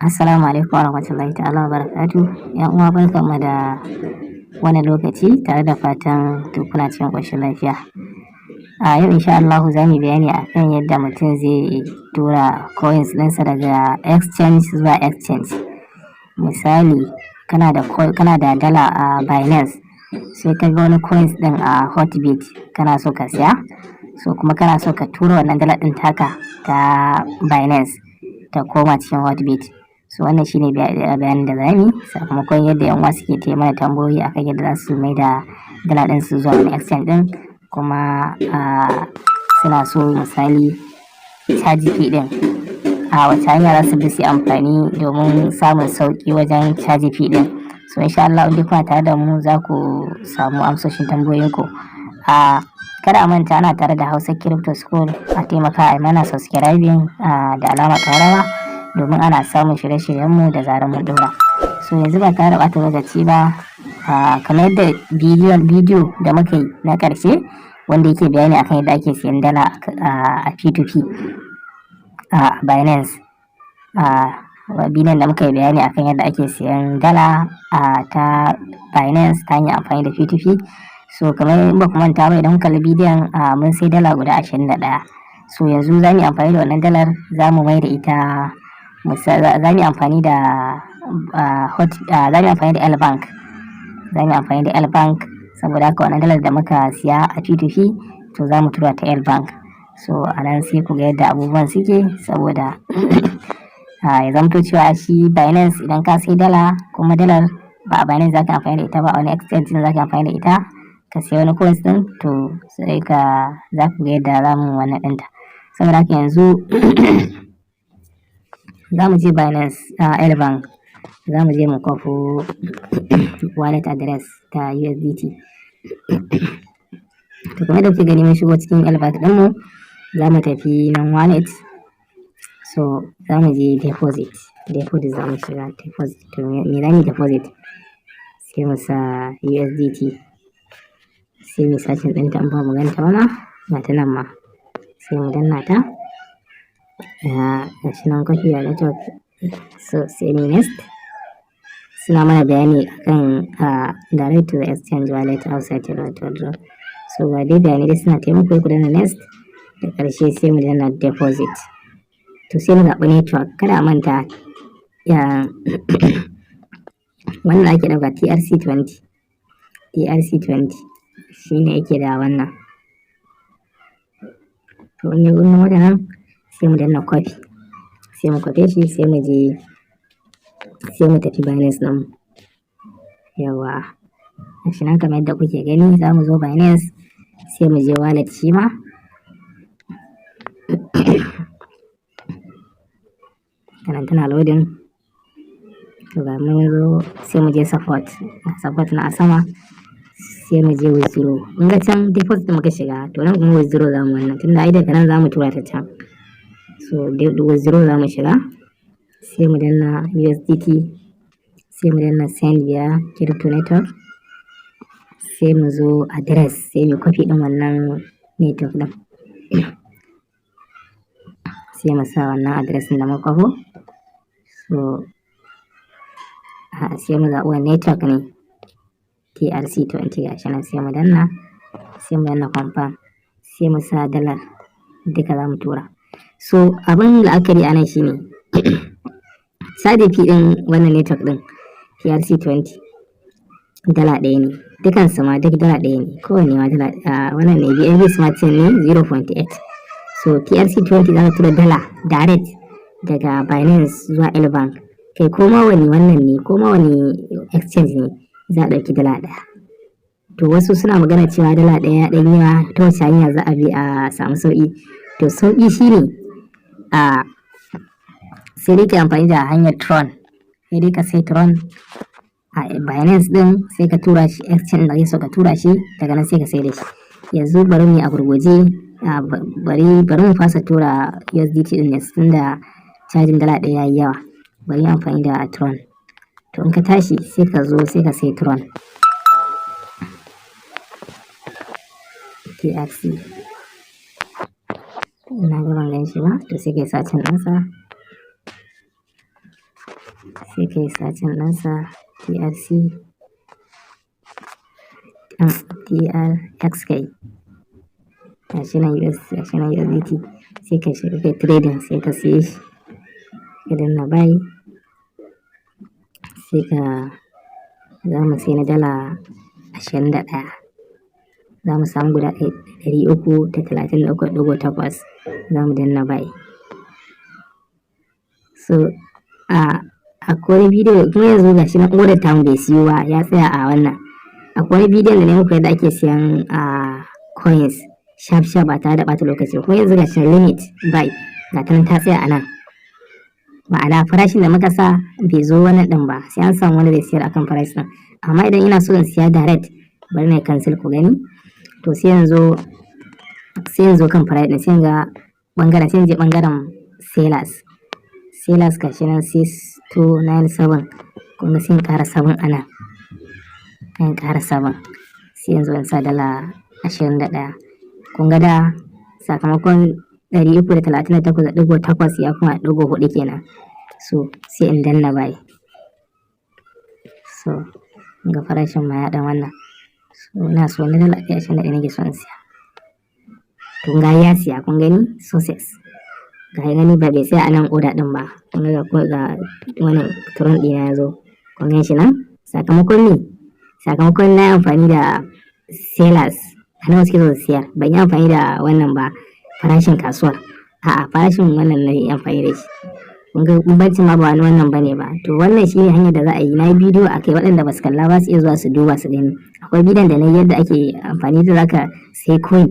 Assalamu alaikum warahmatullahi ta'ala wabarakatuh. Yan uwa barkanmu da wannan lokaci tare da fatan duk kuna cikin ƙoshin lafiya. A yau insha Allahu za mu bayani akan yadda mutum zai tura coins ɗinsa daga exchange zuwa exchange. Misali kana da dala a Binance sai ka ga wani coins ɗin a Hotbit kana so ka siya, so kuma kana so ka tura wannan dala ɗin taka ta Binance ta koma cikin Hotbit. So wannan shine bayanin da zamu yi sakamakon yadda yan uwa suke mana tambayoyi akan yadda za su mai da dala ɗin su zuwa wani exchange ɗin, kuma suna so misali caji fee ɗin a wace hanya za su bi su amfani domin samun sauƙi wajen caji fee ɗin. So insha Allah in kuna tare da mu za ku samu amsoshin tambayoyinku. Kada a manta ana tare da Hausa Crypto School, a taimaka a mana subscribing da alamar ƙararrawa domin ana samun shirye-shiryenmu da zarar mun ɗora. So yanzu ba tare da ɓata lokaci ba, kamar yadda bidiyo da muka yi na ƙarshe wanda yake bayani akan yadda ake siyan dala a P2P a Binance, bidiyon da muka yi bayani akan yadda ake siyan dala ta Binance ta hanyar amfani da P2P. So kamar in ba ku manta ba, idan kuka kalli bidiyon mun sai dala guda 21. So yanzu za mu yi amfani da wannan dalar, za mu mai da ita za mu yi amfani da L-Bank. Za mu yi amfani da L-Bank saboda haka wannan dalar da muka siya a P2P to za mu tura ta L-Bank. So a nan sai ku ga yadda abubuwan suke, saboda ya zamto cewa shi Binance idan ka sai dala kuma dalar ba a Binance za ka amfani da ita ba, a wani exchange za ka amfani da ita ka siya wani coins ɗin, to sai za ku ga yadda za mu wannan ɗinta. Saboda haka yanzu za mu je Binance L-Bank, za mu je mu kwafo wallet address ta USDT. To kamar da kuke gani mun shigo cikin L-Bank ɗinmu, za mu tafi nan wallet. So za mu je deposit za mu shiga deposit. To me za mu yi deposit? Sai mu sa USDT, sai mu sacin ɗinta in ba mu ganta ba, ga ta nan ma, sai mu danna ta. Gashi nan copy a network. So sai mu next. Suna mana bayani akan direct to the exchange wallet outside your network. So ga dai bayani dai suna taimako ku danna next, da ƙarshe sai mu danna deposit. To sai mu zaɓi network, kada a manta wannan ake ɗauka TRC20 shine yake da wannan. To in ya gudu wadannan sai mu danna copy, sai mu kwafe shi, sai mu tafi Binance ɗin. Yawa, gashi nan kamar yadda kuke gani, za mu zo Binance sai mu je wallet shi ma. Tana loading. To ga mun zo sai mu je support na a sama, sai mu je withdraw. In ga can deposit muka shiga, to nan kuma withdraw za mu wannan, tunda ai daga nan za mu tura ta can. So withdraw za mu shiga, sai mu danna USDT, sai mu danna send via crypto network, sai mu zo address, sai mu copy ɗin wannan network ɗin. Sai mu sa wannan address ɗin da muka kwafo. So sai mu zaɓi wani network ne, TRC20 gashi nan, sai mu danna confirm, sai mu sa dalar duka za mu tura. So abin la'akari a nan shine caji fee ɗin wannan network ɗin TRC20 dala ɗaya ne, dukansu ma duk dala ɗaya ne, kowanne ma dala. Wannan ne BNB Smart Chain ne 0.8. So TRC20 za ka tura dala direct daga Binance zuwa L-Bank. Kai koma wani wannan ne, koma wani exchange ne, za a ɗauki dala ɗaya. To wasu suna magana cewa dala ɗaya ɗan yawa, ta wace hanya za a bi a samu sauƙi? To sauƙi shine sai dai ka amfani da hanyar Tron. Sai dai ka sai Tron a Binance ɗin, sai ka tura shi exchange da kake so ka tura shi, daga nan sai ka sai da shi. Yanzu bari mu yi a gurguje, bari mu fasa tura USDT ɗin ne, tunda cajin dala ɗaya yayi yawa. Bari yi amfani da Tron. To in ka tashi sai ka zo sai ka sai Tron TRC. Ina ga ban gan shi ba, to sai ka yi sacin ɗinsa. sai kai sacin ɗinsa TRX kai gashi nan USDT sai ka shiga kai trading sai ka siye shi ka danna buy sai ka za mu sai na dala 21 za mu samu guda 333.8 za mu danna buy. So akwai wani bidiyo kuma yanzu gashi nan order tamu bai siyo ba ya tsaya a wannan. Akwai wani bidiyon da ne muku yadda ake siyan coins sharp ba tare da ɓata lokaci kuma yanzu gashi limit buy ga ta nan ta tsaya a nan. Ma'ana farashin da muka sa bai zo wannan ɗin ba sai an samu wanda zai siyar akan price ɗin. Amma idan ina so in siya direct bari na cancel ku gani. To sai yanzu kan price ɗin sai ga ɓangaren sai je ɓangaren sellers gashi nan 6297 kuma sai in ƙara 7 a nan. Kan ƙara 7 sai yanzu in sa dala 21 kun ga da sakamakon 338.8 ya kuma 4 kenan. So sai in danna buy. So ga farashin ma ya dan wannan. So ina so na dala 21 nake son siya. Kun ga ya siya kun gani success. Ga gani ba bai tsaya a nan order din ba. Kun ga wannan turon ɗina ya zo. Kun gan shi nan sakamakon na yi amfani da sellers a nawa suke so su siyar ban yi amfani da wannan ba farashin kasuwar a'a farashin wannan na yi amfani da shi. Kun ga bambancin ma ba wani wannan bane ba. To wannan shine hanyar da za a yi. Na yi bidiyo akai waɗanda ba su kalla ba su iya zuwa su duba su gani. Akwai bidiyon da na yi yadda ake amfani da zaka sai coin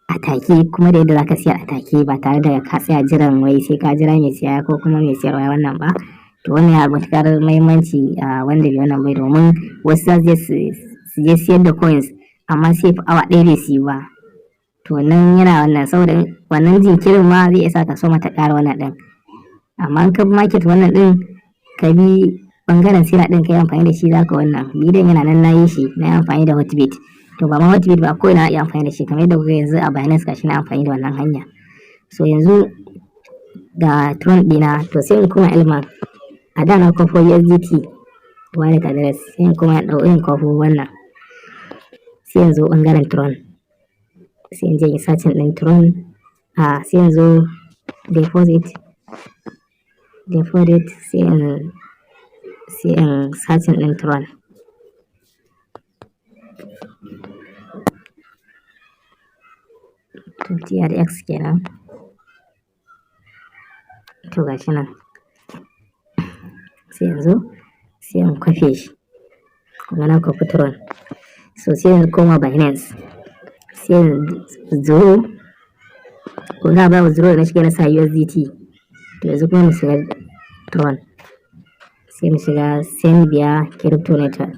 a take kuma da yadda zaka siya a take ba tare da ka tsaya jiran wai sai ka jira mai siya ko kuma mai siyarwa wannan ba. To wannan ya matuƙar muhimmanci wanda bai wannan bai domin wasu za su je siyar da coins amma sai fi awa ɗaya bai siyu ba. To wannan yana wannan saboda wannan jinkirin ma zai iya sa ka so mata ƙara wannan ɗin. Amma in ka bi market wannan ɗin ka bi ɓangaren sila ɗin ka yi amfani da shi zaka wannan bidiyon yana nan na yi shi na yi amfani da Hotbit. To ba ma Hotbit ba ko ina iya amfani da shi kamar yadda kuka yanzu a Binance gashi na amfani da wannan hanya. So yanzu ga Tron ɗina to sai in kuma Elman a da na kwafo USDT wallet address sai in kuma in kwafo wannan sai yanzu ɓangaren Tron sai in je in sacin ɗin Tron sai yanzu deposit sai in sacin ɗin Tron. To TRX kenan. To gashi nan sai yanzu sai in kwafe shi kuma na kwafi Tron. So sai yanzu koma Binance sai withdraw ko na ba withdraw na shiga na sa USDT. To yanzu kuma mu shiga Tron sai mu shiga Senbia Crypto Network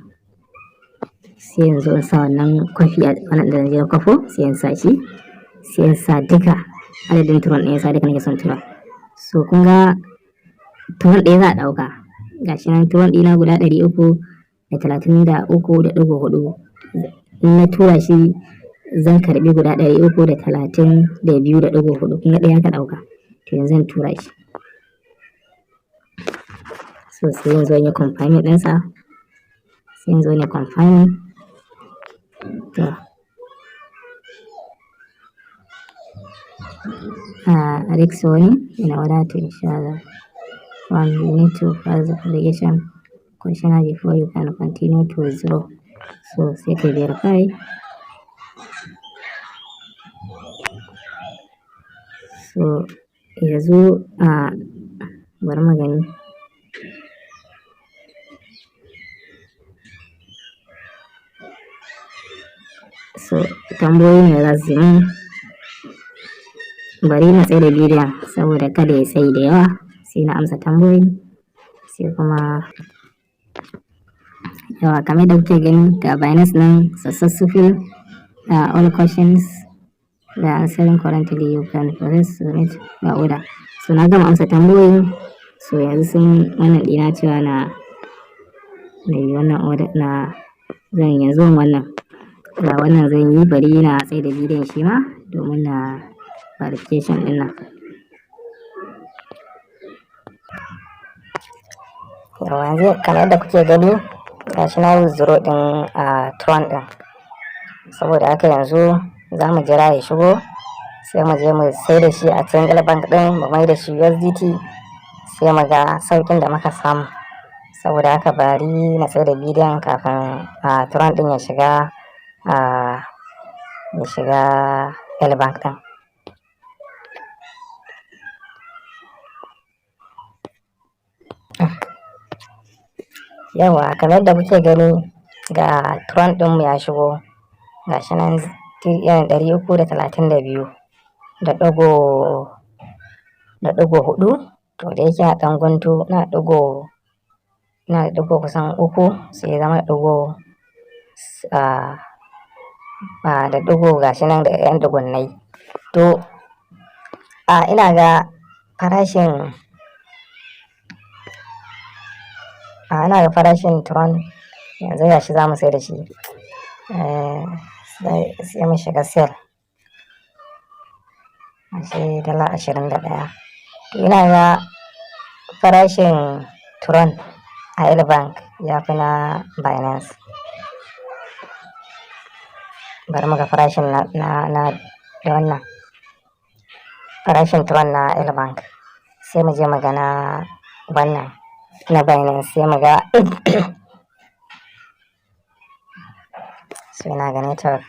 sai yanzu in sa wannan kwafi a wannan da na kwafo sai in sa shi sai in sa duka adadin Tron ɗin sa duka nake son tura. So kun ga Tron ɗaya za a ɗauka gashi nan Tron ɗina guda 333.4 in na tura shi zan karɓi guda 332.4 kun ga ɗaya ka ɗauka. To yanzu zan tura shi. So sai yanzu in yi confirming ɗinsa sai yanzu in yi confirming. To risk warning in order to ensure that you need to pass the application questionnaire before you can continue to withdraw. So sai ka verify. So yanzu bari mu gani. So tambayoyi ne za su yi bari na tsaye da bidiyon saboda kada ya tsayi da yawa sai na amsa tambayoyi sai kuma yawa kamar da kuke gani ga Binance nan successful all questions da answering currently you can process submit ga order. So na gama amsa tambayoyi so yanzu sun wannan ɗina cewa na yi wannan order na zan yanzu wannan ga wannan zan yi bari na tsaye da bidiyon shi ma domin na verification ɗin nan. Yawa yanzu kamar yadda kuke gani gashi na withdraw din Tron din, saboda haka yanzu za mu jira ya shigo sai mu je mu sai da shi a Single Bank din mu mai da shi USDT sai mu ga saukin da muka samu. Saboda haka bari na sai da bidiyon kafin Tron din ya shiga L-Bank din. Yawa kamar yadda kuke gani ga Tron din mu ya shigo gashi nan 332 da ɗigo 4, to da yake a ɗan guntu na ɗigo kusan 3 sai zama ɗigo da ɗigo gashi nan da yan ɗigunnai. To ina ga farashin Tron yanzu gashi za mu sai da shi sai mu shiga sale sai $21. To ina ga farashin Tron a L-Bank ya fi na Binance. Bari mu ga farashin na da wannan farashin Tron na L-Bank sai mu je mu ga na wannan na Binance sai mu ga sai na ga network,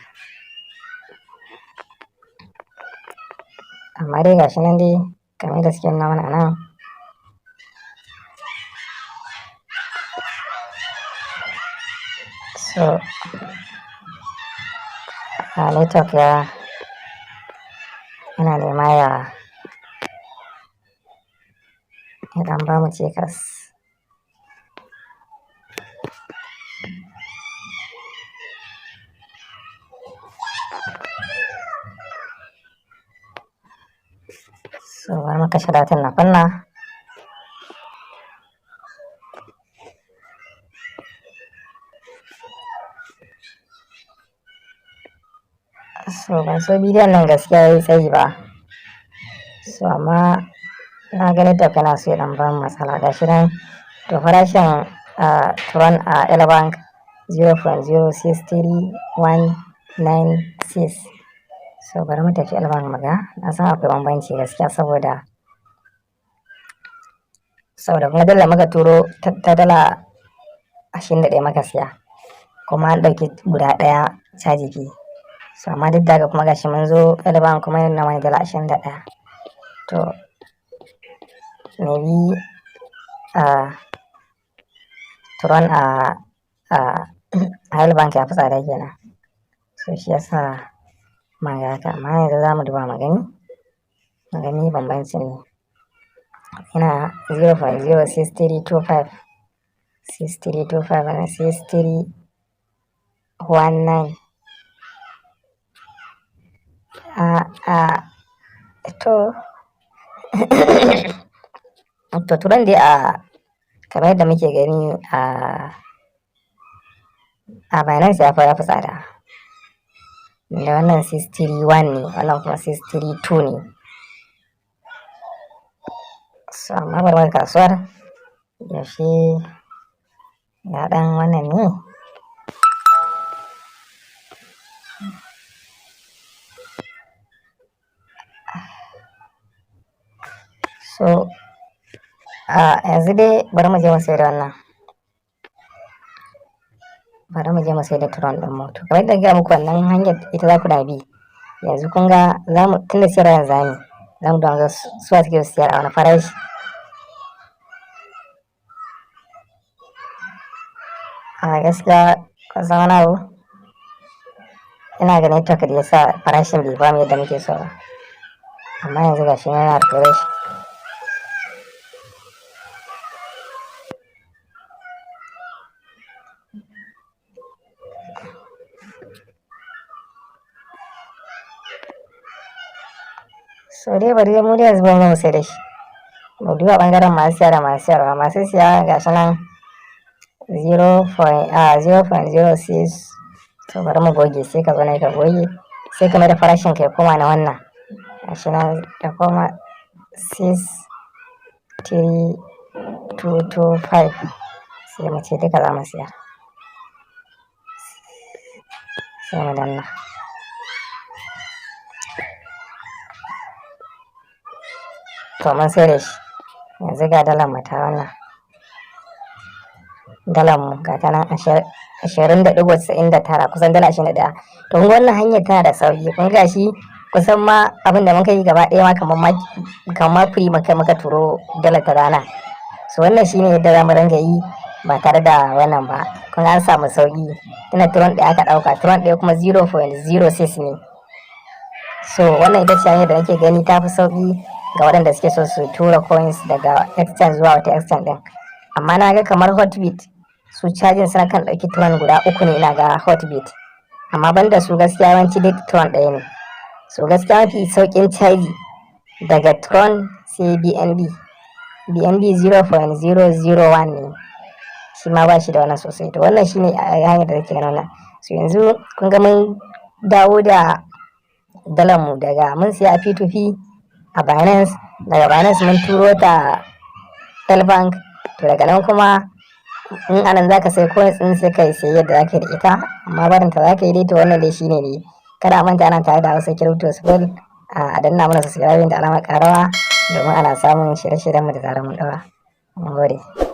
amma dai gashi nan dai kamar da suke nuna mana nan. So network yana nema ya dan ba mu cikas. So bari mu kashe datan na kunna. So ban so bidiyon nan gaskiya yayi tsayi ba, so amma na gani da kana so ya dan ba mu matsala gashi nan. To farashin Tron a L-Bank 0.063196. So bari mu tafi L-Bank mu ga, na san akwai bambanci gaskiya saboda kuma dala muka turo ta dala 21 muka siya kuma an ɗauki guda ɗaya caji fee. So amma duk daga kuma gashi mun zo L-Bank kuma yana wani dala 21. To maybe Tron a L-Bank ya fi tsada kenan, so shi yasa ga haka. Amma yanzu za mu duba magani bambancin ne. Ina 0.06325 and 6319. to Tron dai kamar yadda muke gani a Binance ya fi tsada. Da wannan 631 ne, wannan kuma 632 ne. So amma bari mu kasuwar yaushe ya dan wannan ne. So yanzu dai bari mu je mu sayar da wannan. Bari mu je mu sayar da Tron din mu. To kamar yadda ga muku wannan hanyar ita za ku na bi. Yanzu kun ga tunda sayarwa yanzu za mu dawo suwa suke siyar a wani farashi. Gaskiya kun san wani abu, ina ganin network da yasa farashin bai bamu yadda muke so ba, amma yanzu gashi yana da shi. So dai bari mu dai yanzu mu sai da shi. Mu duba bangaren masu siya da masu siyarwa. Masu siya gashi nan 0.06. To bari mu goge sai ka zo ne ka goge sai ka mai da farashin ka ya koma na wannan. Gashi nan ya koma 632. 225 sai mu ce duka za mu siya, sai mu danna. To mun sai da shi, yanzu ga dalar mu ta wannan, dalar mu ga ta nan 20.99 kusan dala 21. To kun wannan hanyar tana da sauki, kun ga shi kusan ma abin da muka yi gaba ɗaya ma kamar free muka turo dalar ta rana. So wannan shine yadda za mu ringa yi ba tare da wannan ba, kun an samu sauki. Tuna tron ɗaya aka ɗauka, tron ɗaya kuma 0.06 ne. So wannan ita ce hanyar da nake gani ta fi sauki ga waɗanda suke so su tura coins daga exchange zuwa wata exchange ɗin. Amma na ga kamar Hotbit su cajin suna kan ɗauki tron guda 3 ne ina ga Hotbit, amma banda su gaskiya yawanci dai tron ɗaya ne. So gaskiya mafi sauƙin caji daga tron sai BNB 0.001 ne, shi ma ba shi da wannan sosai. To wannan shine hanyar da nake ganin. So yanzu kun ga mun dawo da dalar mu daga mun siya a P2P a Binance, daga Binance mun turo ta L-Bank. To daga nan kuma in anan zaka sai coins din sai kai sai yadda zaka yi da ita, amma barin ta zaka yi dai. To wannan dai shine ne, kada manta ana tare da Hausa Crypto School, a danna mana subscribe da alamar karawa domin ana samun shirye-shiryen mu da zarar mun daura. Mun gode.